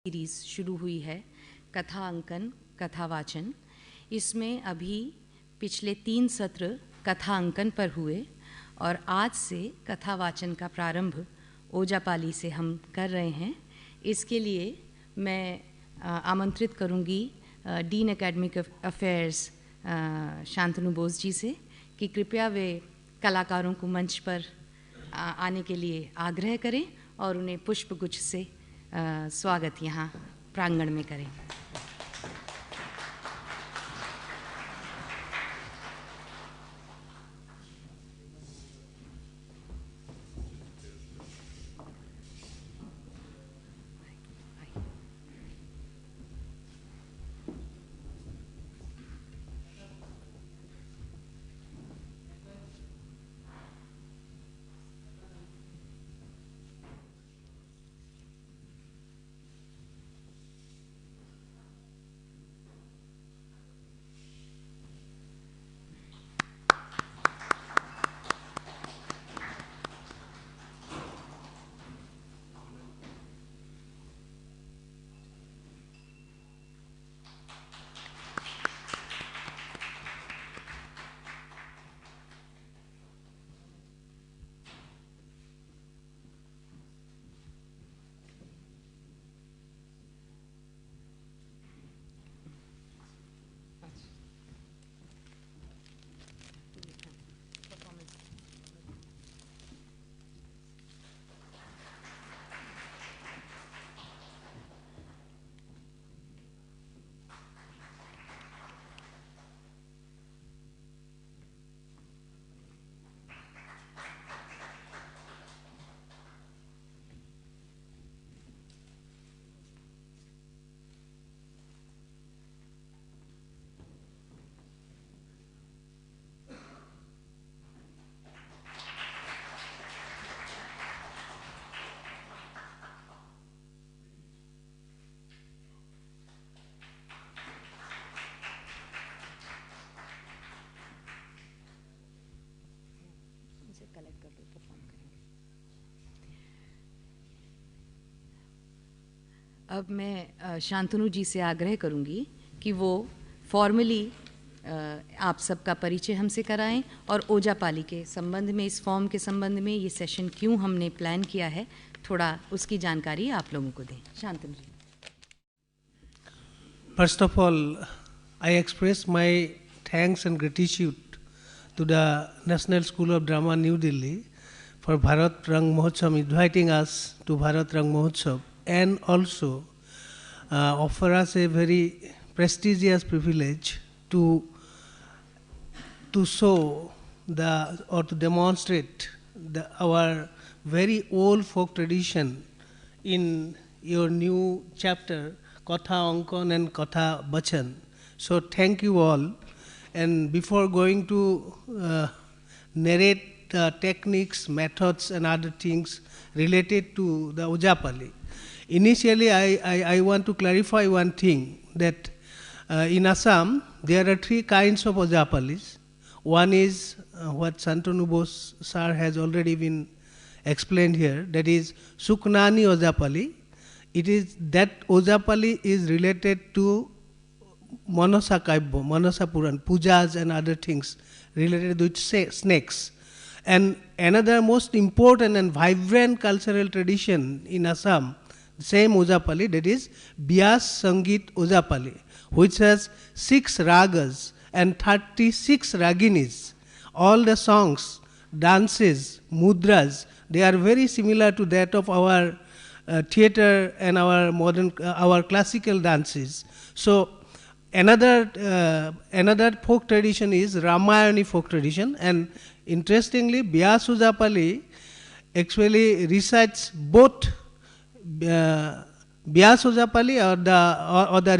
Series शुरू हुई है कथा अंकन कथा वाचन। इसमें अभी पिछले 3 सत्र कथा अंकन पर हुए और आज से कथा वाचन का प्रारंभ ओजापाली से हम कर रहे हैं। इसके लिए मैं आमंत्रित करूंगी Dean Academic Affairs Shantanu Bose ji से कि कृपया वे कलाकारों को मंच पर आने के लिए आग्रह करें और उन्हें पुष्पगुच्छ से स्वागत यहाँ प्रांगण में करें। कलेक्ट कर लो, परफॉर्म करेंगे। अब मैं शांतनु जी से आग्रह करूंगी कि वो फॉर्मली आप सबका परिचय हमसे कराएं और ओजापाली के संबंध में, इस फॉर्म के संबंध में ये सेशन क्यों हमने प्लान किया है, थोड़ा उसकी जानकारी आप लोगों को दें। शांतनु जी। First of all, I express my thanks and gratitude to the National School of Drama, New Delhi, for Bharat Rang Mahotsav inviting us to Bharat Rang Mahotsav and also offer us a very prestigious privilege to show or to demonstrate our very old folk tradition in your new chapter, Katha Ankan and Katha Bachan. So thank you all. And before going to narrate the techniques, methods and other things related to the Ojapali, initially I want to clarify one thing, that in Assam there are 3 kinds of Ojapalis. One is what Shantanu Bose sir has already been explained here, that is Suknani Ojapali. It is that Ojapali is related to Manasa Kaibya, Manasa Puran, pujas and other things related with snakes. And another most important and vibrant cultural tradition in Assam, same Ojapali, that is Vyas Sangeet Ojapali, which has 6 ragas and 36 raginis. All the songs, dances, mudras, they are very similar to that of our theatre and our modern, our classical dances. So another folk tradition is Ramayani folk tradition, and interestingly, Vyas Ojapali actually recites both Vyas Ojapali or the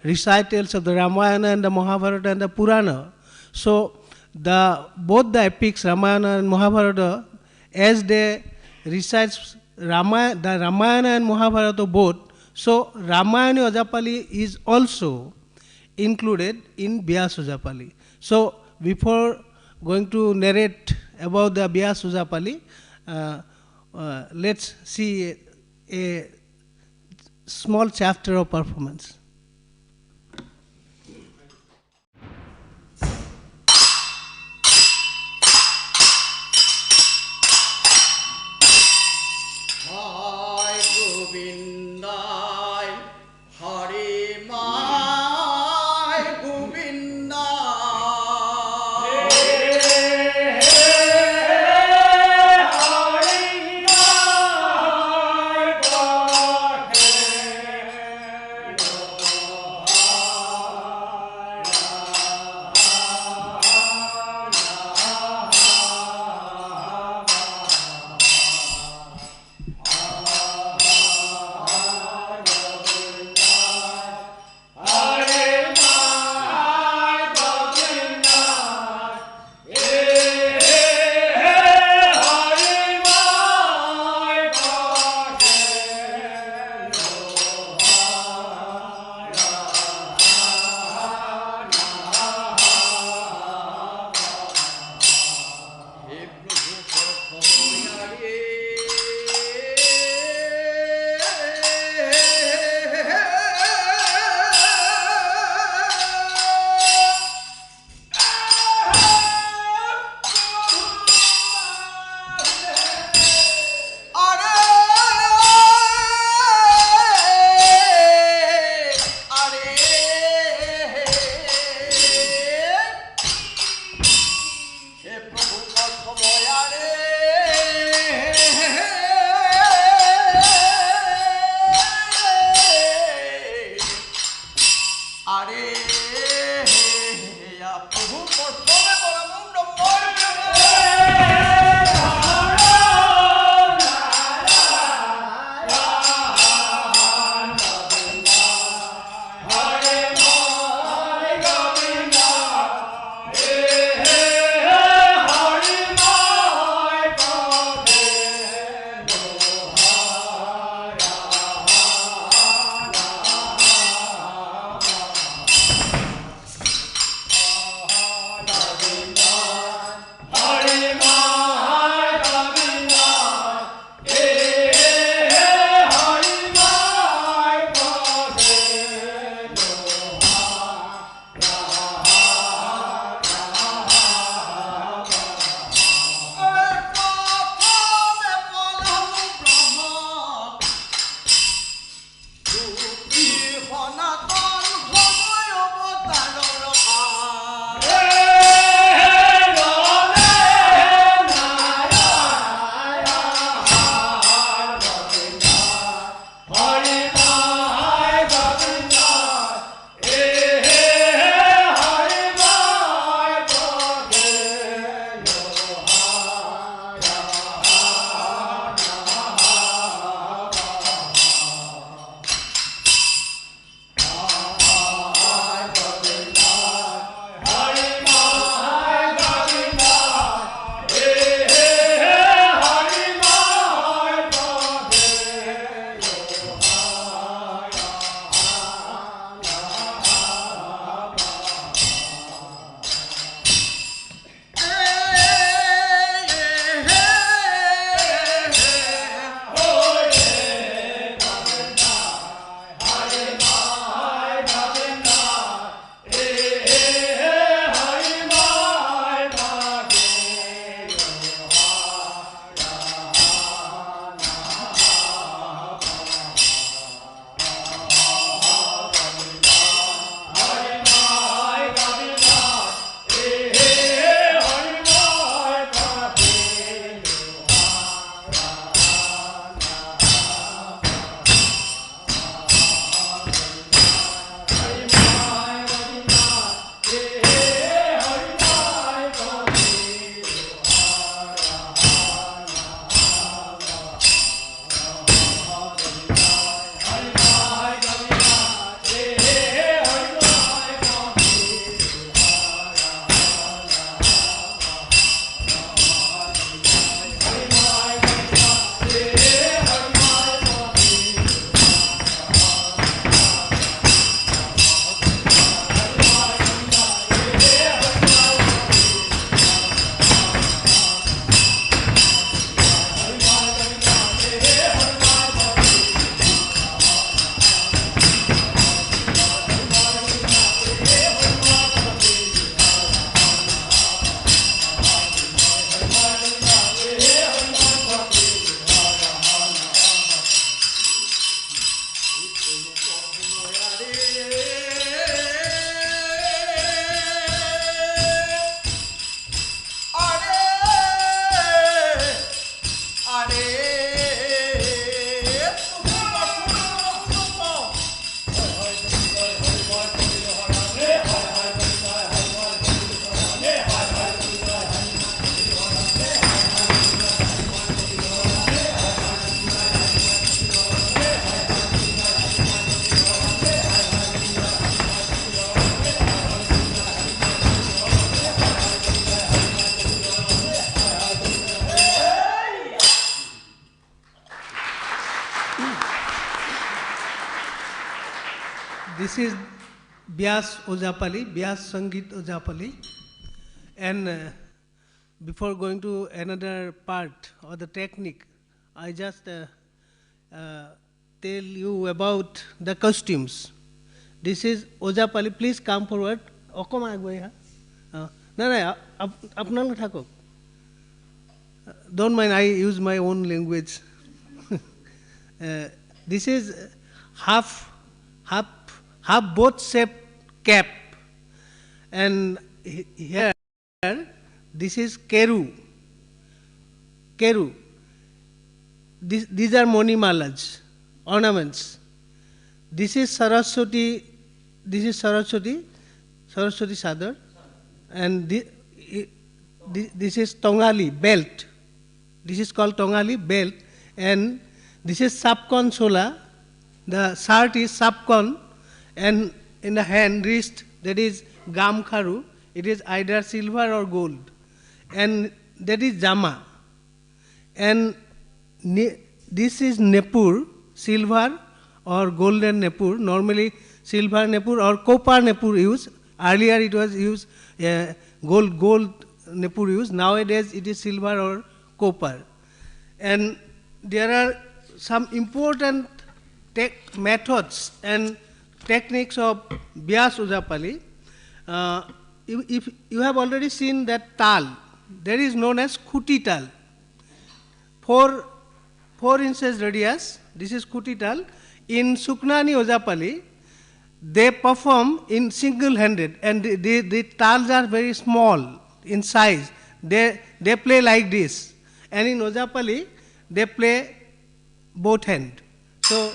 recitals of the Ramayana and the Mahabharata and the Purana. So both the epics, Ramayana and Mahabharata, as they recite the Ramayana and Mahabharata both, so Ramayani Ojapali is also included in Vyas Ojapali. So before going to narrate about the Vyas Ojapali, let's see a small chapter of performance. This is Vyas Ojapali, Vyas Sangeet Ojapali. And before going to another part or the technique, I just tell you about the costumes. This is Ojapali. Please come forward. Okoma agoi ha. No, apnal thakok. Don't mind, I use my own language. This is half boat shaped cap, and here this is keru. These are monimalas, ornaments. This is Saraswati. Saraswati Sadar, and this is Tongali belt. This is called Tongali belt, and this is Sapkon Sola. The shirt is Sapkon, and in the hand wrist that is Gamkharu. It is either silver or gold, and that is Jama. And this is Nepur, silver or golden Nepur. Normally silver Nepur or copper Nepur used. Earlier it was used gold Nepur used. Nowadays it is silver or copper. And there are some important methods and techniques of Vyas Ojapali. If you have already seen that tal, that is known as Khuti tal. 4 inches radius, this is Khuti tal. In Suknani Ojapali, they perform in single-handed, and the tals are very small in size. They play like this. And in Ojapali, they play both hand. So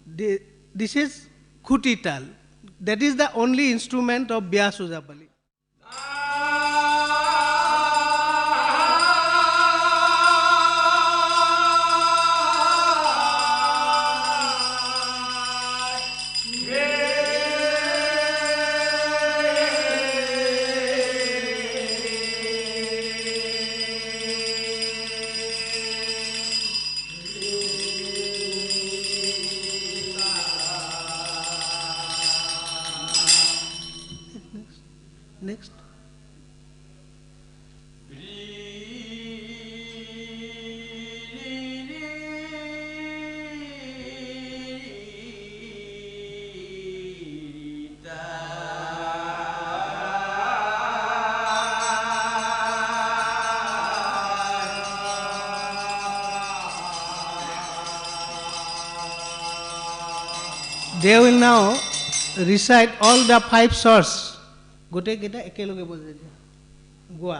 this is Khuti tal. That is the only instrument of Vyas Ojapali. Next. They will now recite all the 5 swords. গোটেই কেইটা একেলগে বজাই দিয়া গোৱা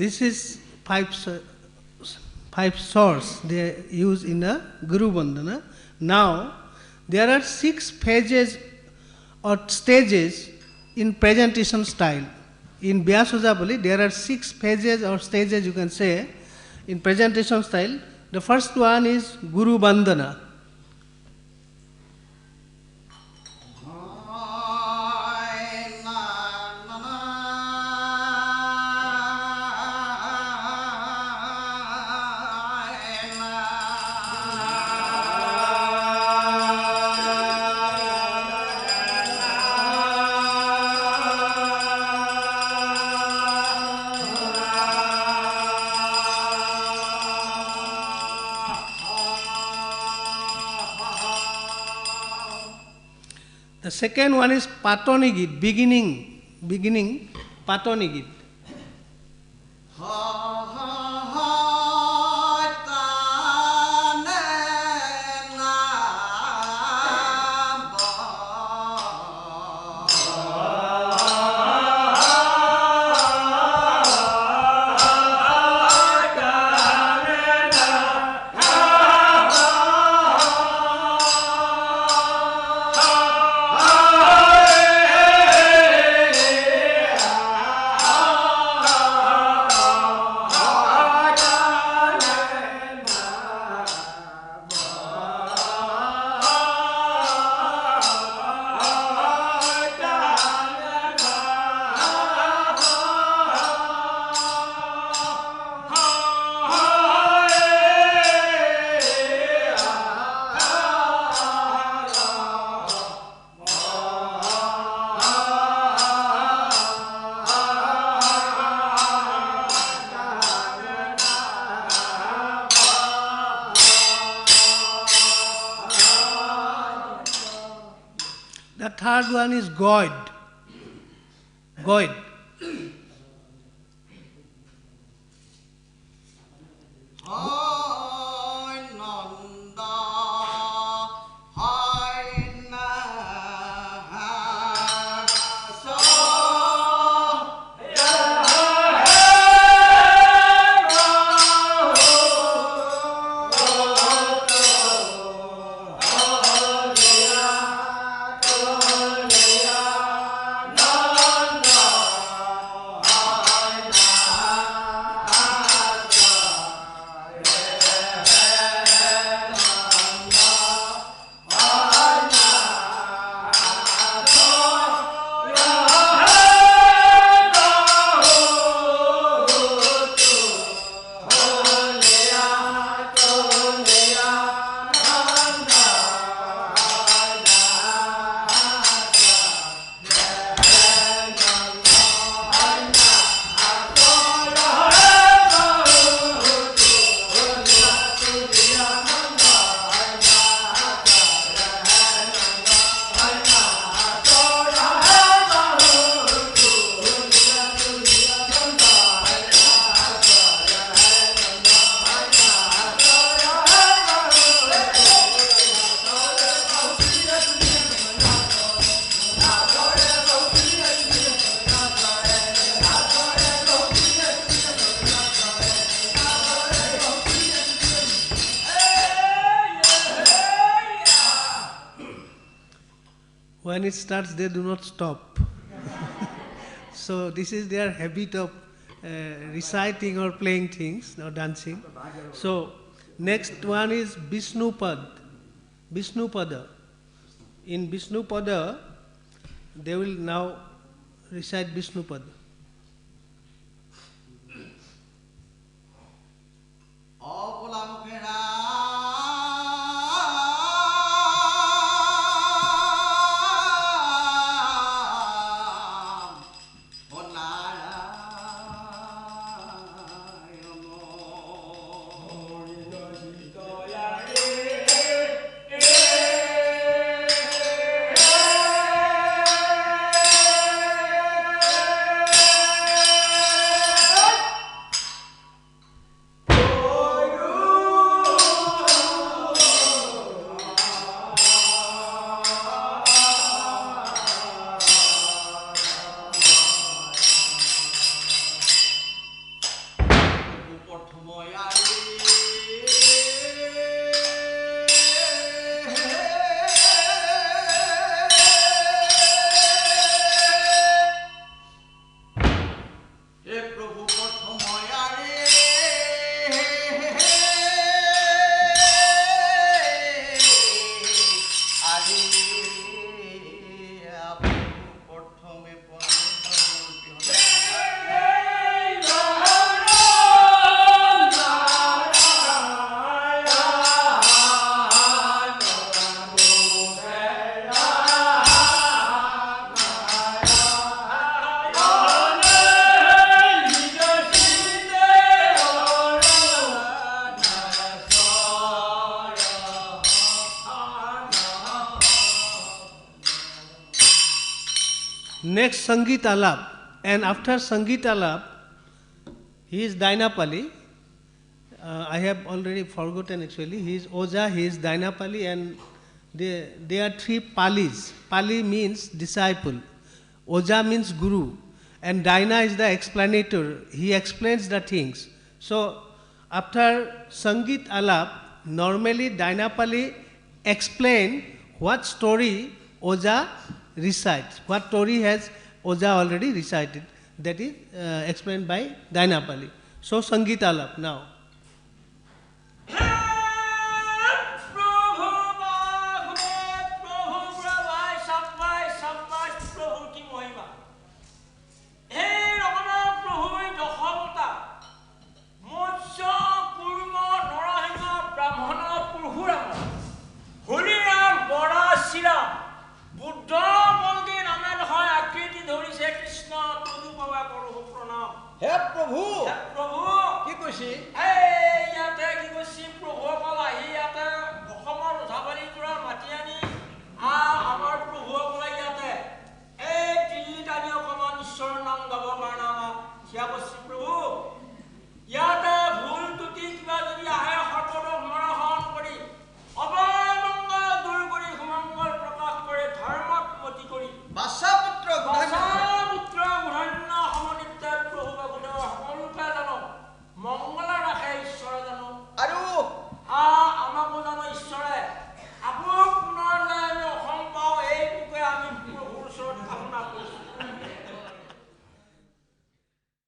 This is 5 swords they use in a Guru Bandhana. Now, there are 6 phases or stages in presentation style. In Vyas Ojapali, there are 6 phases or stages, you can say, in presentation style. The first one is Guru Bandhana. The second one is Patonigit, beginning Patonigit. The third one is God. God. When it starts, they do not stop. So this is their habit of reciting or playing things or dancing. So next one is Vishnupad. Vishnupada. In Vishnupada, they will now recite Vishnupada. Next Sangeet Alap, and after Sangeet Alap, he is Dainapali. I have already forgotten actually. He is Oja, he is Dainapali, and they are three Palis. Pali means disciple, Oja means Guru, and Daina is the explanator. He explains the things. So after Sangeet Alap, normally Dainapali explain what story Oja recites. What story has Oja already recited? That is explained by Dainapali. So Sangeet Alap now. Prabhu, ki kushi?